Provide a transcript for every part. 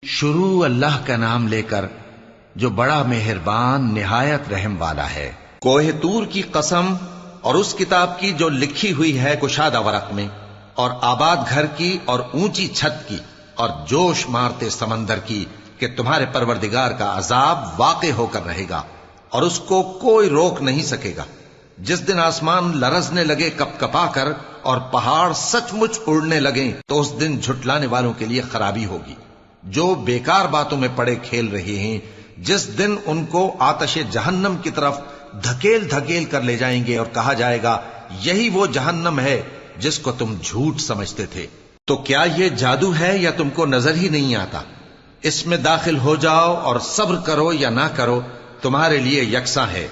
شروع اللہ کا نام لے کر جو بڑا مہربان نہایت رحم والا ہے۔ کوہ طور کی قسم اور اس کتاب کی جو لکھی ہوئی ہے کشادہ ورق میں، اور آباد گھر کی اور اونچی چھت کی، اور جوش مارتے سمندر کی کہ تمہارے پروردگار کا عذاب واقع ہو کر رہے گا اور اس کو کوئی روک نہیں سکے گا۔ جس دن آسمان لرزنے لگے کپ کپا کر اور پہاڑ سچ مچ اڑنے لگیں تو اس دن جھٹلانے والوں کے لیے خرابی ہوگی جو بیکار باتوں میں پڑے کھیل رہے ہیں۔ جس دن ان کو آتش جہنم کی طرف دھکیل دھکیل کر لے جائیں گے اور کہا جائے گا یہی وہ جہنم ہے جس کو تم جھوٹ سمجھتے تھے۔ تو کیا یہ جادو ہے یا تم کو نظر ہی نہیں آتا؟ اس میں داخل ہو جاؤ اور صبر کرو یا نہ کرو تمہارے لیے یکساں ہے۔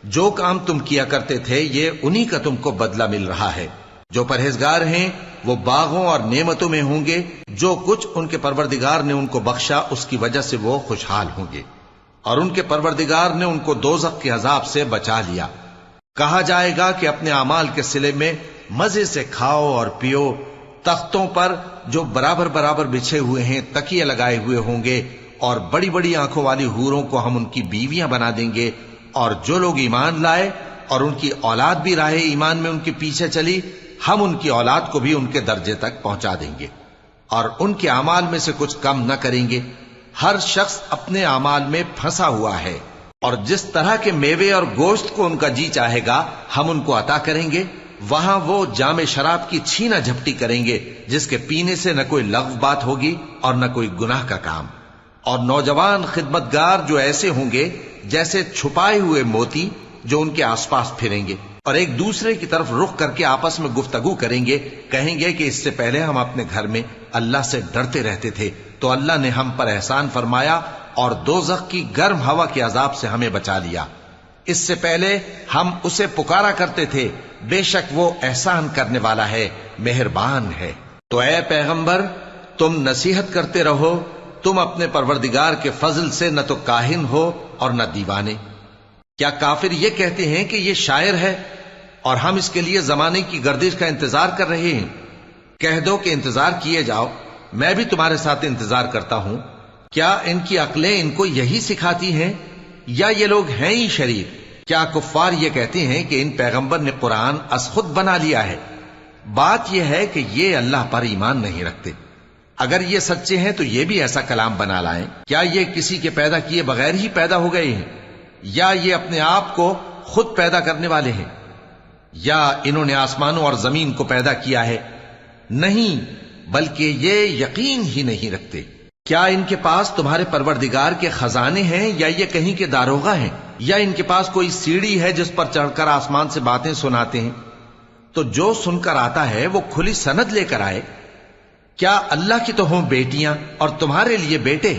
جو کام تم کیا کرتے تھے یہ انہی کا تم کو بدلہ مل رہا ہے۔ جو پرہیزگار ہیں وہ باغوں اور نعمتوں میں ہوں گے، جو کچھ ان کے پروردگار نے ان کو بخشا اس کی وجہ سے وہ خوشحال ہوں گے، اور ان کے پروردگار نے ان کو دوزخ کے عذاب سے بچا لیا۔ کہا جائے گا کہ اپنے اعمال کے صلے میں مزے سے کھاؤ اور پیو، تختوں پر جو برابر برابر بچھے ہوئے ہیں تکیے لگائے ہوئے ہوں گے، اور بڑی بڑی آنکھوں والی حوروں کو ہم ان کی بیویاں بنا دیں گے، اور جو لوگ ایمان لائے اور ان کی اولاد بھی راہ ایمان میں ان کے پیچھے چلی، ہم ان کی اولاد کو بھی ان کے درجے تک پہنچا دیں گے اور ان کے اعمال میں سے کچھ کم نہ کریں گے۔ ہر شخص اپنے اعمال میں پھنسا ہوا ہے، اور جس طرح کے میوے اور گوشت کو ان کا جی چاہے گا ہم ان کو عطا کریں گے۔ وہاں وہ جام شراب کی چھینا جھپٹی کریں گے جس کے پینے سے نہ کوئی لغو بات ہوگی اور نہ کوئی گناہ کا کام۔ اور نوجوان خدمتگار جو ایسے ہوں گے جیسے چھپائے ہوئے موتی جو ان کے آس پاس پھریں گے، اور ایک دوسرے کی طرف رخ کر کے آپس میں گفتگو کریں گے، کہیں گے کہ اس سے پہلے ہم اپنے گھر میں اللہ سے ڈرتے رہتے تھے تو اللہ نے ہم پر احسان فرمایا اور دوزخ کی گرم ہوا کے عذاب سے ہمیں بچا لیا۔ اس سے پہلے ہم اسے پکارا کرتے تھے، بے شک وہ احسان کرنے والا ہے، مہربان ہے۔ تو اے پیغمبر تم نصیحت کرتے رہو، تم اپنے پروردگار کے فضل سے نہ تو کاہن ہو اور نہ دیوانے۔ کیا کافر یہ کہتے ہیں کہ یہ شاعر ہے اور ہم اس کے لیے زمانے کی گردش کا انتظار کر رہے ہیں؟ کہہ دو کہ انتظار کیے جاؤ، میں بھی تمہارے ساتھ انتظار کرتا ہوں۔ کیا ان کی عقلیں ان کو یہی سکھاتی ہیں یا یہ لوگ ہیں ہی شریر؟ کیا کفار یہ کہتے ہیں کہ ان پیغمبر نے قرآن از خود بنا لیا ہے؟ بات یہ ہے کہ یہ اللہ پر ایمان نہیں رکھتے۔ اگر یہ سچے ہیں تو یہ بھی ایسا کلام بنا لائیں۔ کیا یہ کسی کے پیدا کیے بغیر ہی پیدا ہو گئے ہیں، یا یہ اپنے آپ کو خود پیدا کرنے والے ہیں، یا انہوں نے آسمانوں اور زمین کو پیدا کیا ہے؟ نہیں، بلکہ یہ یقین ہی نہیں رکھتے۔ کیا ان کے پاس تمہارے پروردگار کے خزانے ہیں یا یہ کہیں کے داروغہ ہیں، یا ان کے پاس کوئی سیڑھی ہے جس پر چڑھ کر آسمان سے باتیں سناتے ہیں؟ تو جو سن کر آتا ہے وہ کھلی سند لے کر آئے۔ کیا اللہ کی تو ہوں بیٹیاں اور تمہارے لیے بیٹے؟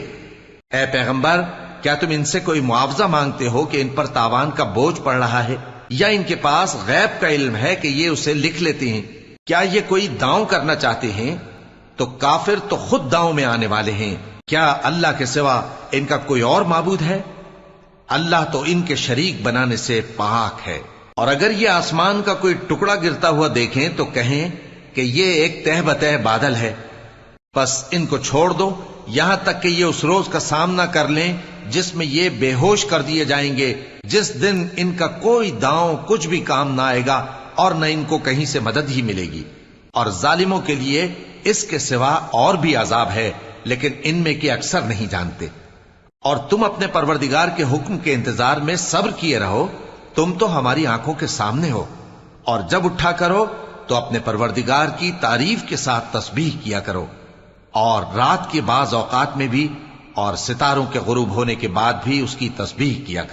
اے پیغمبر کیا تم ان سے کوئی معاوضہ مانگتے ہو کہ ان پر تاوان کا بوجھ پڑ رہا ہے، یا ان کے پاس غیب کا علم ہے کہ یہ اسے لکھ لیتے ہیں؟ کیا یہ کوئی داؤں کرنا چاہتے ہیں؟ تو کافر تو خود داؤں میں آنے والے ہیں۔ کیا اللہ کے سوا ان کا کوئی اور معبود ہے؟ اللہ تو ان کے شریک بنانے سے پاک ہے۔ اور اگر یہ آسمان کا کوئی ٹکڑا گرتا ہوا دیکھیں تو کہیں کہ یہ ایک تہ بتہ بادل ہے، بس ان کو چھوڑ دو یہاں تک کہ یہ اس روز کا سامنا کر لیں جس میں یہ بے ہوش کر دیے جائیں گے، جس دن ان کا کوئی داؤں کچھ بھی کام نہ آئے گا اور نہ ان کو کہیں سے مدد ہی ملے گی۔ اور ظالموں کے لیے اس کے سوا اور بھی عذاب ہے، لیکن ان میں کے اکثر نہیں جانتے۔ اور تم اپنے پروردگار کے حکم کے انتظار میں صبر کیے رہو، تم تو ہماری آنکھوں کے سامنے ہو۔ اور جب اٹھا کرو تو اپنے پروردگار کی تعریف کے ساتھ تسبیح کیا کرو، اور رات کے بعض اوقات میں بھی اور ستاروں کے غروب ہونے کے بعد بھی اس کی تسبیح کیا کرو۔